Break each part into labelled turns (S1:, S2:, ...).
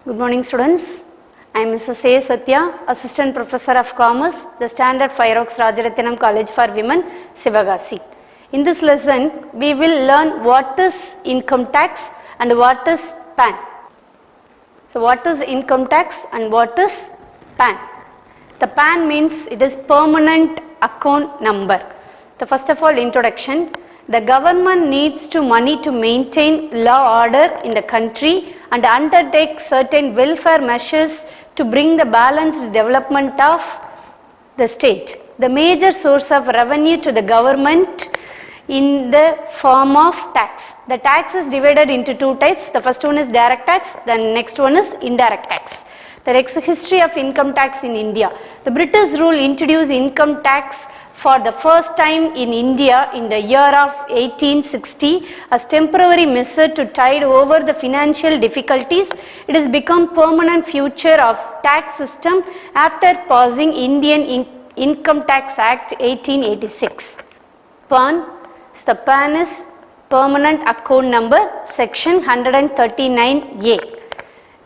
S1: Good morning, students. I am Mrs.A.Sathya, Assistant Professor of Commerce, the Standard Fireworks Rajaratnam College for Women, Sivagasi. In this lesson, we will learn what is income tax and what is PAN. So, what is income tax and what is PAN? The PAN means it is permanent account number. The first of all, introduction. The government needs money to maintain law order in the country and undertake certain welfare measures to bring the balanced development of the state. The major source of revenue to the government in the form of tax. The tax is divided into two types. The first one is direct tax, the next one is indirect tax. The next history of income tax in India. The British rule introduced income tax for the first time in India in the year of 1860 as temporary measure to tide over the financial difficulties. It has become permanent feature of tax system after passing Indian Income Tax Act 1886. PAN. The PAN is permanent account number, section 139A.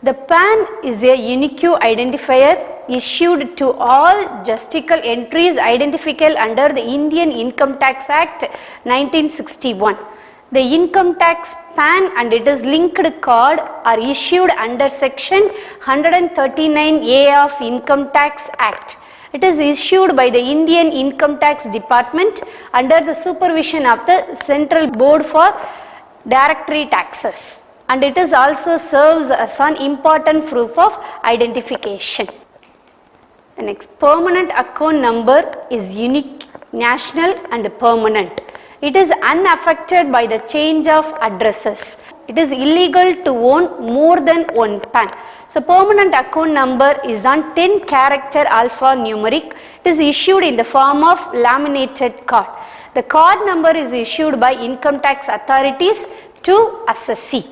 S1: The PAN is a unique identifier issued to all justical entries identifiable under the Indian Income Tax Act 1961. The income tax PAN and it is linked card are issued under section 139A of Income Tax Act. It is issued by the Indian Income Tax Department under the supervision of the Central Board for Directory Taxes. And it is also serves as an important proof of identification. The next, permanent account number is unique, national and permanent. It is unaffected by the change of addresses. It is illegal to own more than one PAN. So, permanent account number is on 10-character alphanumeric. It is issued in the form of laminated card. The card number is issued by income tax authorities to assessee.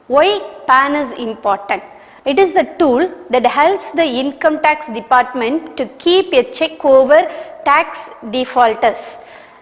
S1: Why PAN is important? It is the tool that helps the income tax department to keep a check over tax defaulters.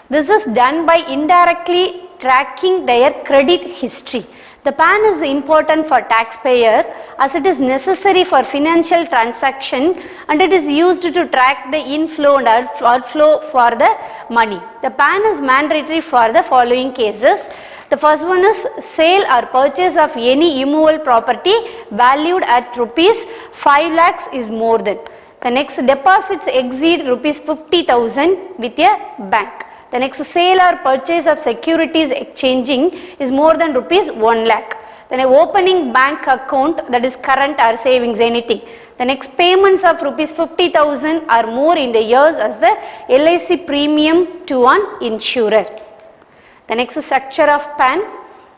S1: This is done by indirectly tracking their credit history. The PAN is important for taxpayer as it is necessary for financial transaction and it is used to track the inflow and outflow for the money. The PAN is mandatory for the following cases. The first one is sale or purchase of any immovable property valued at rupees 5 lakhs is more than. The next, deposits exceed rupees 50,000 with a bank. The next, sale or purchase of securities exchanging is more than rupees 1 lakh. Then opening bank account, that is current or savings, anything. The next, payments of rupees 50,000 or more in the years as the LIC premium to an insurer. The next, structure of PAN.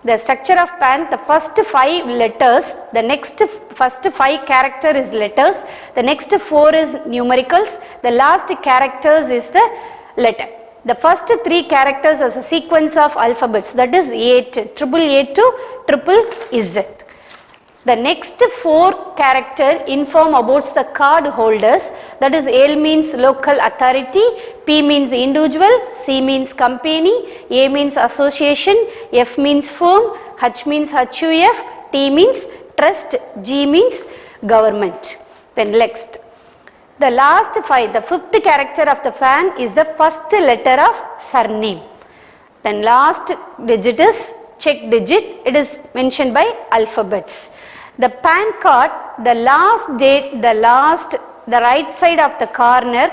S1: The structure of PAN, the first 5 letters, the next first 5 character is letters, the next 4 is numericals, the last characters is the letter. The first 3 characters as a sequence of alphabets, that is triple A to triple Z. The next 4 character inform about the card holders, that is L means local authority, P means individual, C means company, A means association, F means firm, H means HUF, T means trust, G means government. Then next, the last 5, the 5th character of the PAN is the first letter of surname. Then last digit is check digit, it is mentioned by alphabets. The PAN card, the last date, the right side of the corner,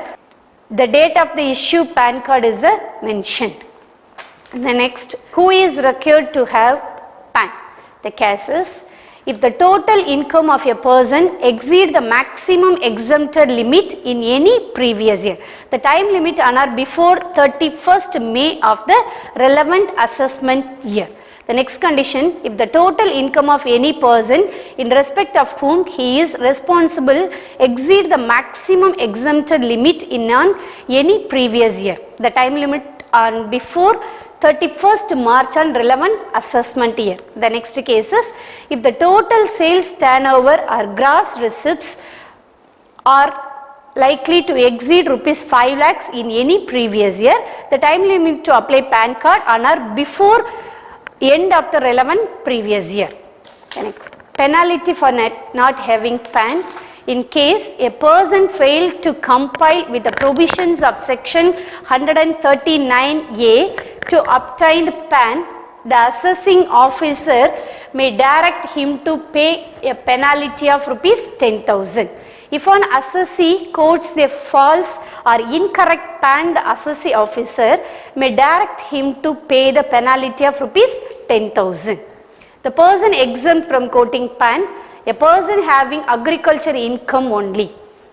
S1: the date of the issue PAN card is mentioned. The next, who is required to have PAN? The case is, if the total income of a person exceed the maximum exempted limit in any previous year. The time limit on or before 31st May of the relevant assessment year. The next condition, if the total income of any person in respect of whom he is responsible exceed the maximum exempted limit in on any previous year. The time limit on before 31st March on relevant assessment year. The next case is, if the total sales turnover or gross receipts are likely to exceed rupees 5 lakhs in any previous year, the time limit to apply PAN card on or before end of the relevant previous year. The next. penalty for not having PAN. In case a person failed to comply with the provisions of section 139A to obtain PAN, the assessing officer may direct him to pay a penalty of rupees 10,000. If an assessee quotes the false or incorrect PAN, the assessee officer may direct him to pay the penalty of rupees 10,000. The person exempt from quoting PAN, a person having agriculture income only.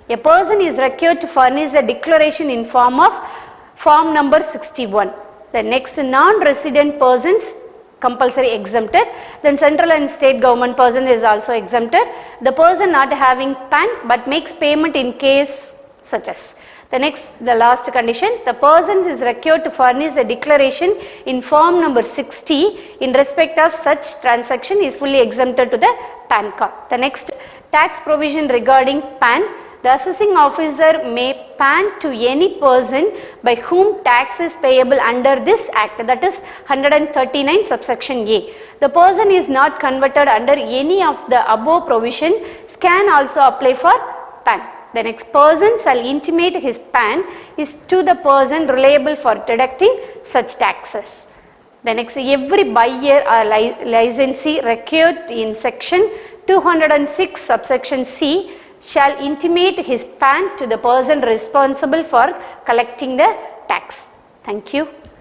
S1: A person is required to furnish a declaration in form of form number 61. The next non-resident persons compulsory exempted, then central and state government person is also exempted. The person not having PAN but makes payment in case such as. The last condition, the person is required to furnish a declaration in form number 60 in respect of such transaction is fully exempted to the PAN card. The next, tax provision regarding PAN. The assessing officer may PAN to any person by whom tax is payable under this act, that is 139 subsection A. The person is not converted under any of the above provision can also apply for PAN. The next, person shall intimate his PAN is to the person reliable for deducting such taxes. The next, every buyer or licensee required in section 206 subsection C shall intimate his PAN to the person responsible for collecting the tax. Thank you.